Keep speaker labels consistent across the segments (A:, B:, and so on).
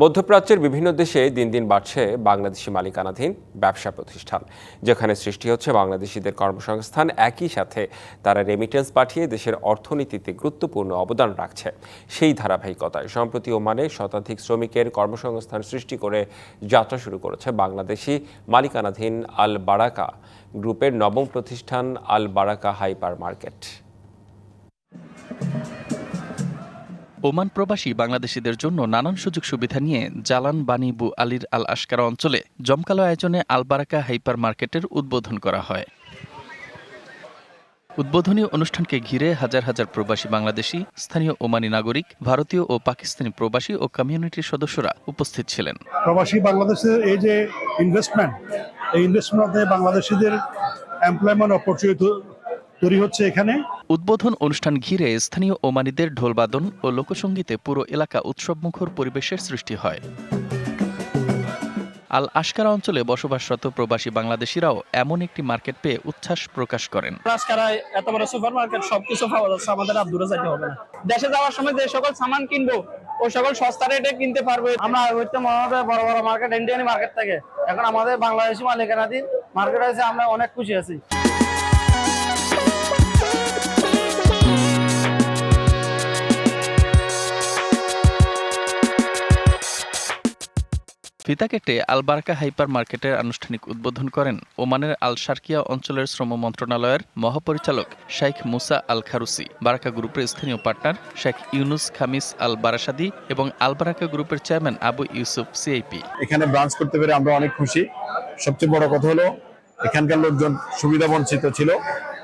A: মধ্যপ্রাচ্যের বিভিন্ন দেশে দিন দিন বাড়ছে বাংলাদেশি মালিকানাধীন ব্যবসা প্রতিষ্ঠান, যেখানে সৃষ্টি হচ্ছে বাংলাদেশিদের কর্মসংস্থান। একই সাথে তারা রেমিটেন্স পাঠিয়ে দেশের অর্থনীতিতে গুরুত্বপূর্ণ অবদান রাখছে। সেই ধারাবাহিকতায় সম্প্রতি ওমানে শতাধিক শ্রমিকের কর্মসংস্থান সৃষ্টি করে যাত্রা শুরু করেছে বাংলাদেশি মালিকানাধীন আল বারাকা গ্রুপের নবম প্রতিষ্ঠান আল বারাকা হাইপার মার্কেট।
B: ওমান প্রবাসী বাংলাদেশিদের জন্য নানান সুযোগ সুবিধা নিয়ে জালান বানি বু আলীর আল আশকারা অঞ্চলে জমকালো আয়োজনে আল বারাকা হাইপার মার্কেটের উদ্বোধন করা হয়। উদ্বোধনী অনুষ্ঠানকে ঘিরে হাজার হাজার প্রবাসী বাংলাদেশি, স্থানীয় ওমানি নাগরিক, ভারতীয় ও পাকিস্তানি প্রবাসী ও কমিউনিটির সদস্যরা উপস্থিত ছিলেন।
C: প্রবাসী বাংলাদেশের এই যে ইনভেস্টমেন্ট, এই ইনভেস্টমেন্টে বাংলাদেশিদের এমপ্লয়মেন্ট অপরচুনিটি তৈরি হচ্ছে এখানে।
B: উদ্বোধন অনুষ্ঠান ঘিরে স্থানীয় ওমানিদের ঢোলবাদন ও লোকসঙ্গীতে পুরো এলাকা উৎসবমুখর পরিবেশের সৃষ্টি হয়। আল আশকারা অঞ্চলে বসবাসরত প্রবাসী বাংলাদেশিরাও এমন একটি মার্কেট পেয়ে উচ্ছ্বাস প্রকাশ করেন।
D: আশকারায় এত বড় সুপার মার্কেট, সবকিছু পাওয়া যাচ্ছে, আমাদের আর দূরে যেতে হবে না। দেশে যাওয়ার সময় যে সকল সামান কিনবো ও সকল সস্তা রেটে কিনতে পারবো। আমরা হইতে মনে হবে বড় বড় মার্কেট, ইন্ডিয়ান মার্কেট থেকে এখন আমাদের বাংলাদেশি মালিকানাধীন মার্কেট আছে, আমরা অনেক খুশি আছি। ফিতা কেটে আল বারাকা হাইপার মার্কেটের আনুষ্ঠানিক উদ্বোধন করেন ওমানের আল শারকিয়া অঞ্চলের শ্রম মন্ত্রণালয়ের মহাপরিচালক শেখ মুসা আল খারুসি, বারাকা গ্রুপের স্থানীয় পার্টনার শেখ ইউনুস খামিস আল বারাসাদি এবং আল বারাকা গ্রুপের চেয়ারম্যান আবু ইউসুফ সিআইপি।
E: এখানে ব্রাঞ্চ করতে পেরে আমরা অনেক খুশি। সবচেয়ে বড় কথা হলো এখানকার লোকজন সুবিধা বঞ্চিত ছিল,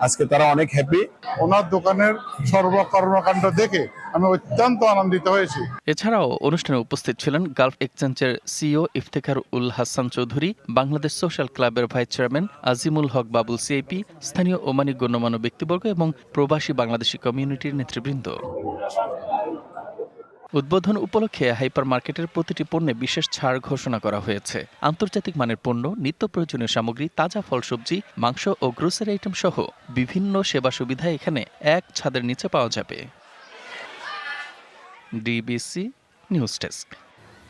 E: আজকে তারা অনেক হ্যাপি।
C: ওনার দোকানের সর্বকর্মকাণ্ড দেখে আমি অত্যন্ত আনন্দিত হয়েছি।
B: এছাড়াও অনুষ্ঠানে উপস্থিত ছিলেন গালফ এক্সচেঞ্জের সিইও ইফতেখার উল হাসান চৌধুরী, বাংলাদেশ সোশ্যাল ক্লাবের ভাইস চেয়ারম্যান আজিমুল হক বাবুল সিআইপি, স্থানীয় ওমানি গণ্যমান্য ব্যক্তিবর্গ এবং প্রবাসী বাংলাদেশি কমিউনিটির নেতৃবৃন্দ। উদ্বোধন উপলক্ষে হাইপার মার্কেটের প্রতিটি পণ্যে বিশেষ ছাড় ঘোষণা করা হয়েছে। আন্তর্জাতিক মানের পণ্য, নিত্য প্রয়োজনীয় সামগ্রী, তাজা ফল সবজি, মাংস ও গ্রোসারি আইটেম সহ বিভিন্ন সেবা সুবিধা এখানে এক ছাদের নিচে পাওয়া যাবে। DBC news desk.